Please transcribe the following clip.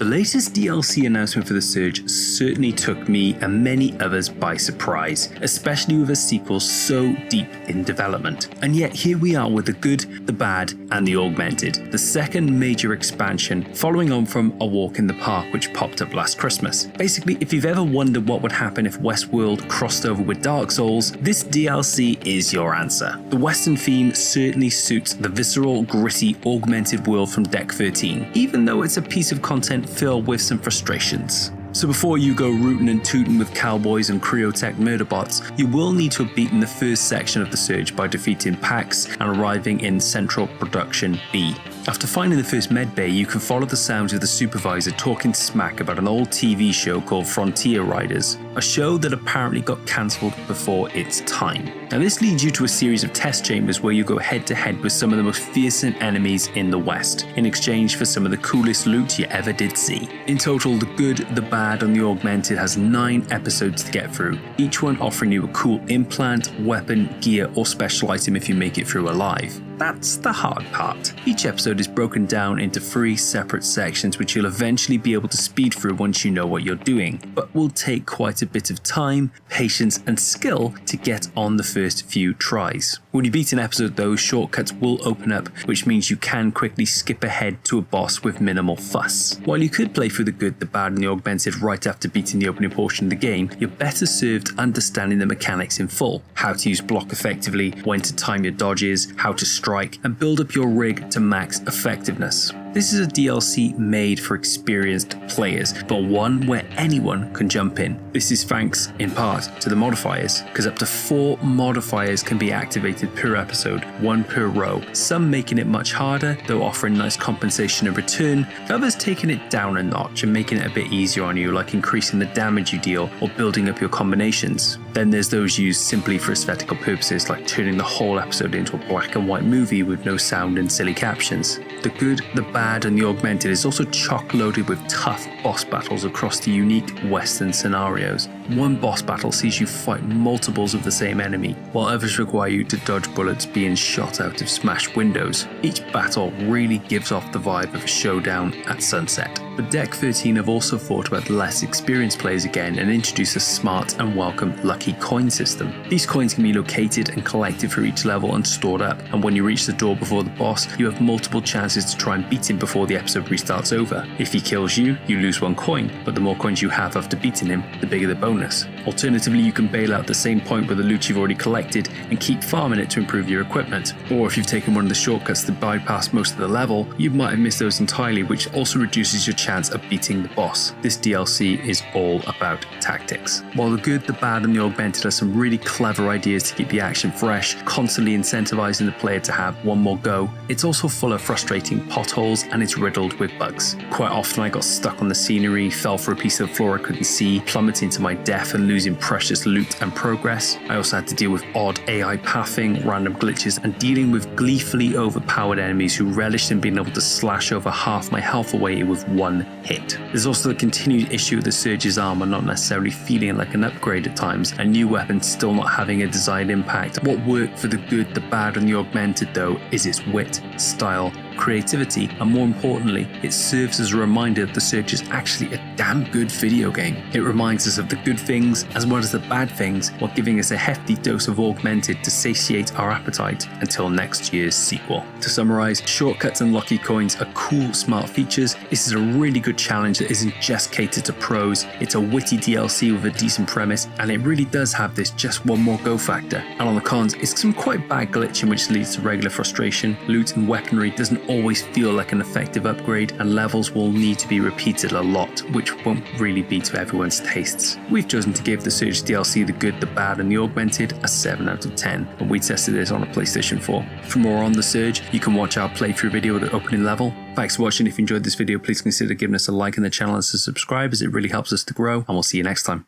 latest DLC announcement for the Surge certainly took me and many others by surprise, especially with a sequel so deep in development. And yet here we are with the good, the bad, and the Augmented, the second major expansion following on from A Walk in the Park, which popped up last Christmas. Basically, if you've ever wondered what would happen if Westworld crossed over with Dark Souls, this DLC is your answer. The Western theme certainly suits the visceral, gritty, augmented world from Deck 13, even though it's a piece of content filled with some frustrations. So before you go rootin' and tootin' with cowboys and Creotech murderbots, you will need to have beaten the first section of the Surge by defeating Pax and arriving in Central Production B. After finding the first medbay, you can follow the sounds of the supervisor talking smack about an old TV show called Frontier Riders, a show that apparently got cancelled before its time. Now this leads you to a series of test chambers where you go head to head with some of the most fearsome enemies in the West, in exchange for some of the coolest loot you ever did see. In total, the good, the bad, and the Augmented has 9 episodes to get through, each one offering you a cool implant, weapon, gear, or special item if you make it through alive. That's the hard part. Each episode is broken down into 3 separate sections which you'll eventually be able to speed through once you know what you're doing, but will take quite a bit of time, patience, and skill to get on the first few tries. When you beat an episode though, shortcuts will open up, which means you can quickly skip ahead to a boss with minimal fuss. While you could play through the good, the bad, and the Augmented right after beating the opening portion of the game, you're better served understanding the mechanics in full, how to use block effectively, when to time your dodges, how to strike, and build up your rig to max effectiveness. This is a DLC made for experienced players, but one where anyone can jump in. This is thanks, in part, to the modifiers, because up to 4 modifiers can be activated per episode, 1 per row, some making it much harder, though offering nice compensation in return, others taking it down a notch and making it a bit easier on you, like increasing the damage you deal or building up your combinations. Then there's those used simply for aesthetical purposes, like turning the whole episode into a black and white movie with no sound and silly captions. The good, the bad, and the Augmented is also chock-loaded with tough boss battles across the unique Western scenarios. One boss battle sees you fight multiples of the same enemy, while others require you to dodge bullets being shot out of smashed windows. Each battle really gives off the vibe of a showdown at sunset. But Deck 13 have also thought about the less experienced players again and introduced a smart and welcome lucky coin system. These coins can be located and collected for each level and stored up, and when you reach the door before the boss, you have multiple chances to try and beat him before the episode restarts over. If he kills you, you lose 1 coin, but the more coins you have after beating him, the bigger the bonus. Alternatively, you can bail out the same point with the loot you've already collected and keep farming it to improve your equipment. Or if you've taken one of the shortcuts to bypass most of the level, you might have missed those entirely, which also reduces your chance of beating the boss. This DLC is all about tactics. While the good, the bad, and the Augmented have some really clever ideas to keep the action fresh, constantly incentivizing the player to have one more go, it's also full of frustrating potholes and it's riddled with bugs. Quite often I got stuck on the scenery, fell for a piece of the floor I couldn't see, plummeting to my death and losing precious loot and progress. I also had to deal with odd AI pathing, random glitches, and dealing with gleefully overpowered enemies who relished in being able to slash over half my health away with 1 hit. There's also the continued issue of the Surge's armor not necessarily feeling like an upgrade at times, and new weapons still not having a desired impact. What worked for the good, the bad, and the Augmented though is its wit, style, creativity, and more importantly, it serves as a reminder that the Surge is actually a damn good video game. It reminds us of the good things as well as the bad things, while giving us a hefty dose of Augmented to satiate our appetite until next year's sequel. To summarize, shortcuts and lucky coins are cool, smart features. This is a really good challenge that isn't just catered to pros. It's a witty DLC with a decent premise, and it really does have this just one more go factor. And on the cons, it's some quite bad glitching which leads to regular frustration. Loot and weaponry doesn't always feel like an effective upgrade, and levels will need to be repeated a lot, which won't really be to everyone's tastes. We've chosen to give the Surge DLC the good, the bad, and the Augmented a 7 out of 10, and we tested this on a PlayStation 4. For more on the Surge, you can watch our playthrough video of the opening level. Thanks for watching. If you enjoyed this video, please consider giving us a like on the channel and to subscribe, as it really helps us to grow, and we'll see you next time.